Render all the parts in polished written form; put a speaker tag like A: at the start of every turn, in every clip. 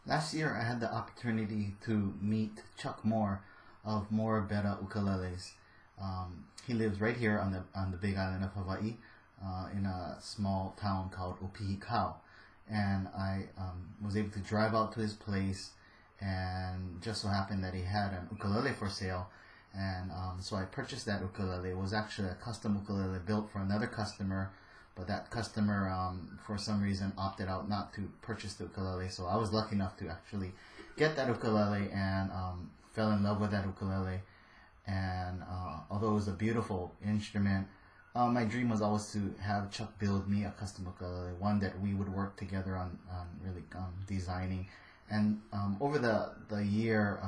A: Last year, I had the opportunity to meet Chuck Moore of Moore Bettah Ukuleles. He lives right here on the Big Island of Hawaii, in a small town called Opihikau, and I was able to drive out to his place, and just so happened that he had an ukulele for sale, and so I purchased that ukulele. It was actually a custom ukulele built for another customer, but that customer, for some reason, opted out not to purchase the ukulele. So I was lucky enough to actually get that ukulele and fell in love with that ukulele. And although it was a beautiful instrument, my dream was always to have Chuck build me a custom ukulele, one that we would work together on really designing. And over the year,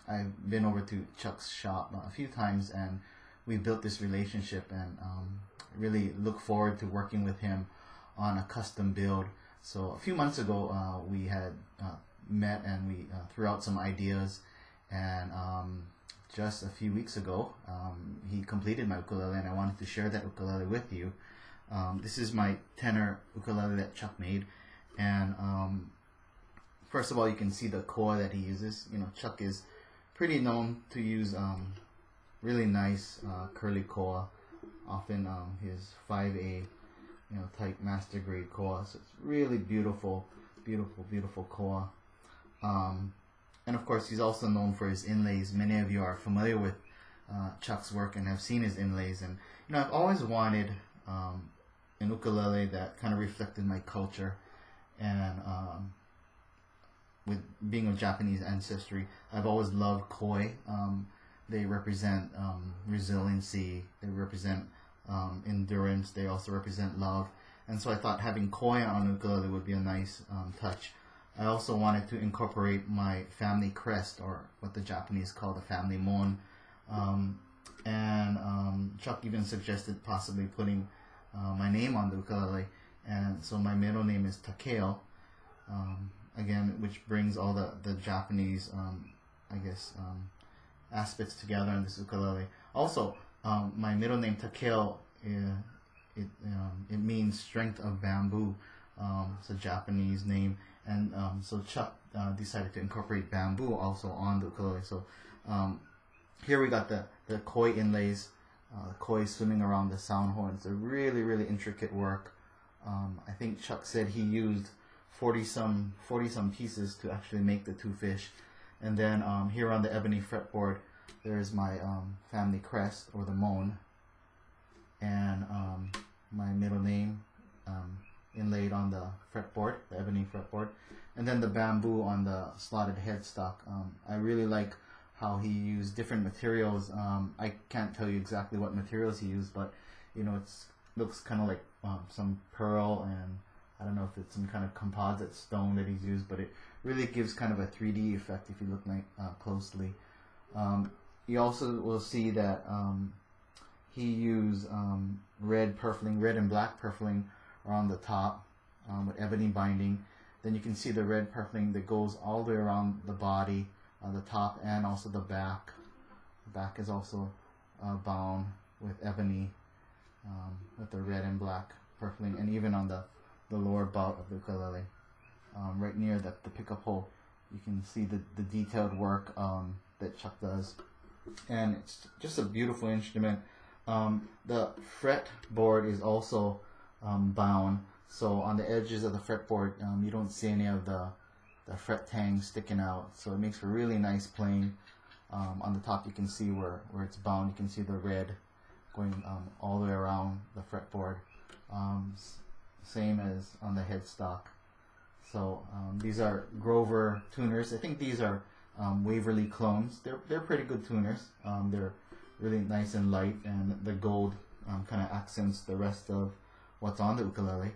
A: I've been over to Chuck's shop a few times, and we built this relationship, and really look forward to working with him on a custom build. So a few months ago, we had met, and we threw out some ideas, and just a few weeks ago, he completed my ukulele, and I wanted to share that ukulele with you. This is my tenor ukulele that Chuck made, and first of all, you can see the koa that he uses. You know, Chuck is pretty known to use really nice curly koa, often his 5A, type master grade koa. So it's really beautiful, beautiful, beautiful koa. And of course, he's also known for his inlays. Many of you are familiar with Chuck's work and have seen his inlays. And I've always wanted an ukulele that kind of reflected my culture. And with being of Japanese ancestry, I've always loved koi. They represent resiliency. They represent endurance. They also represent love. And so I thought having koi on ukulele would be a nice touch. I also wanted to incorporate my family crest, or what the Japanese call the family mon. Chuck even suggested possibly putting my name on the ukulele. And so my middle name is Takeo, again, which brings all the Japanese, aspects together in this ukulele. Also, my middle name Takeo, it means strength of bamboo. It's a Japanese name. And so Chuck decided to incorporate bamboo also on the ukulele. So here we got the koi inlays, koi swimming around the sound horn. It's a really, really intricate work. I think Chuck said he used 40 some pieces to actually make the two fish. And then here on the ebony fretboard, there is my family crest, or the mon, and my middle name inlaid on the fretboard, the ebony fretboard, and then the bamboo on the slotted headstock. I really like how he used different materials. I can't tell you exactly what materials he used, but it looks kind of like some pearl, and I don't know if it's some kind of composite stone that he's used, but it really gives kind of a 3D effect if you look closely. You also will see that he used red and black purfling around the top with ebony binding. Then you can see the red purfling that goes all the way around the body, the top, and also the back. The back is also bound with ebony, with the red and black purfling, and even on the lower bout of the ukulele, right near the pickup hole, you can see the detailed work that Chuck does. And it's just a beautiful instrument. The fretboard is also bound, so on the edges of the fretboard, you don't see any of the fret tangs sticking out, so it makes for really nice playing. On the top, you can see where it's bound. You can see the red going all the way around the fretboard, same as on the headstock. So these are Grover tuners. I think these are Waverly clones. They're pretty good tuners. They're really nice and light, and the gold kind of accents the rest of what's on the ukulele.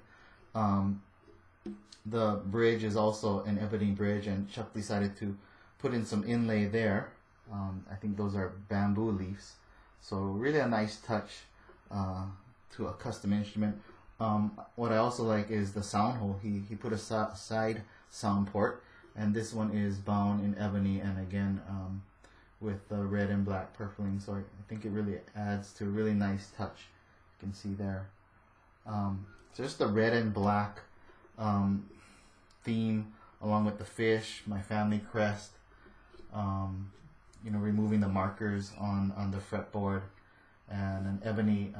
A: The bridge is also an ebony bridge, and Chuck decided to put in some inlay there. I think those are bamboo leaves. So really a nice touch to a custom instrument. What I also like is the sound hole. He put a side sound port, and this one is bound in ebony, and again with the red and black purfling. So I think it really adds to a really nice touch. You can see there. So just the red and black theme along with the fish, my family crest, removing the markers on the fretboard, and an ebony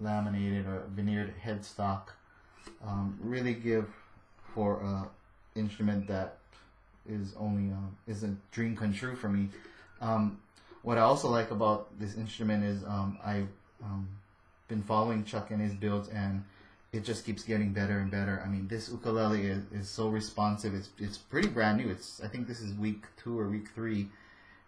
A: laminated or veneered headstock, really give for an instrument that is a dream come true for me. What I also like about this instrument is I've been following Chuck and his builds, and it just keeps getting better and better. I mean, this ukulele is so responsive. It's pretty brand new. I think this is week 2 or week 3,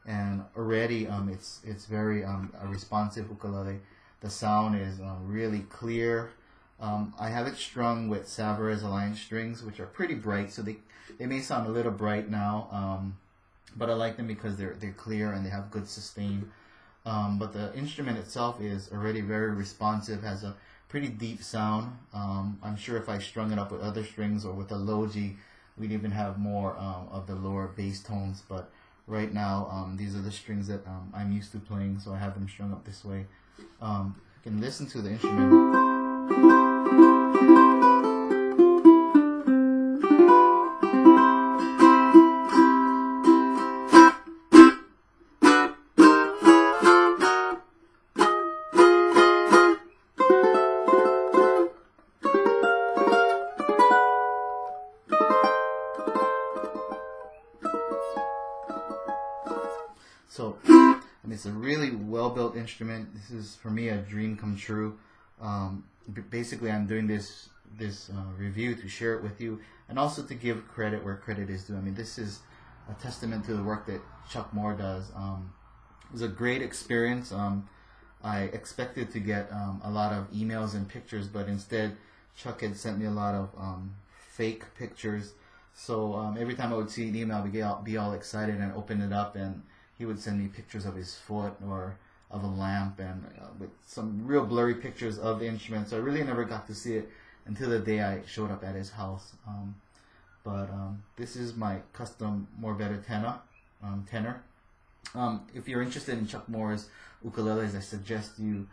A: and already it's very a responsive ukulele. The sound is really clear. I have it strung with Savarez Alliance strings, which are pretty bright, so they may sound a little bright now, but I like them because they're clear and they have good sustain. But the instrument itself is already very responsive, has a pretty deep sound. I'm sure if I strung it up with other strings or with a low G, we'd even have more of the lower bass tones. But right now, these are the strings that I'm used to playing, so I have them strung up this way. You can listen to the instrument. So, it's a really well-built instrument. This is, for me, a dream come true. Basically, I'm doing this review to share it with you, and also to give credit where credit is due. I mean, this is a testament to the work that Chuck Moore does. It was a great experience. I expected to get a lot of emails and pictures, but instead, Chuck had sent me a lot of fake pictures. So every time I would see an email, I'd be all excited and open it up, and he would send me pictures of his foot or of a lamp, and with some real blurry pictures of the instrument. So I really never got to see it until the day I showed up at his house. But this is my custom Moore Bettah Tenor. If you're interested in Chuck Moore's ukuleles, I suggest you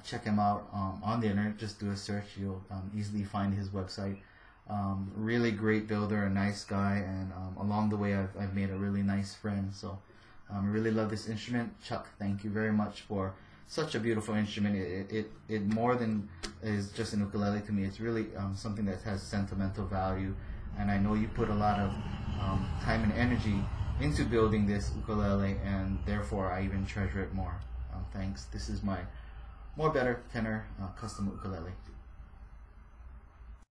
A: check him out on the internet. Just do a search. You'll easily find his website. Really great builder, a nice guy, and along the way I've made a really nice friend. So I really love this instrument. Chuck, thank you very much for such a beautiful instrument. It more than is just an ukulele to me. It's really something that has sentimental value, and I know you put a lot of time and energy into building this ukulele, and therefore I even treasure it more. Thanks. This is my Moore Bettah Tenor custom ukulele.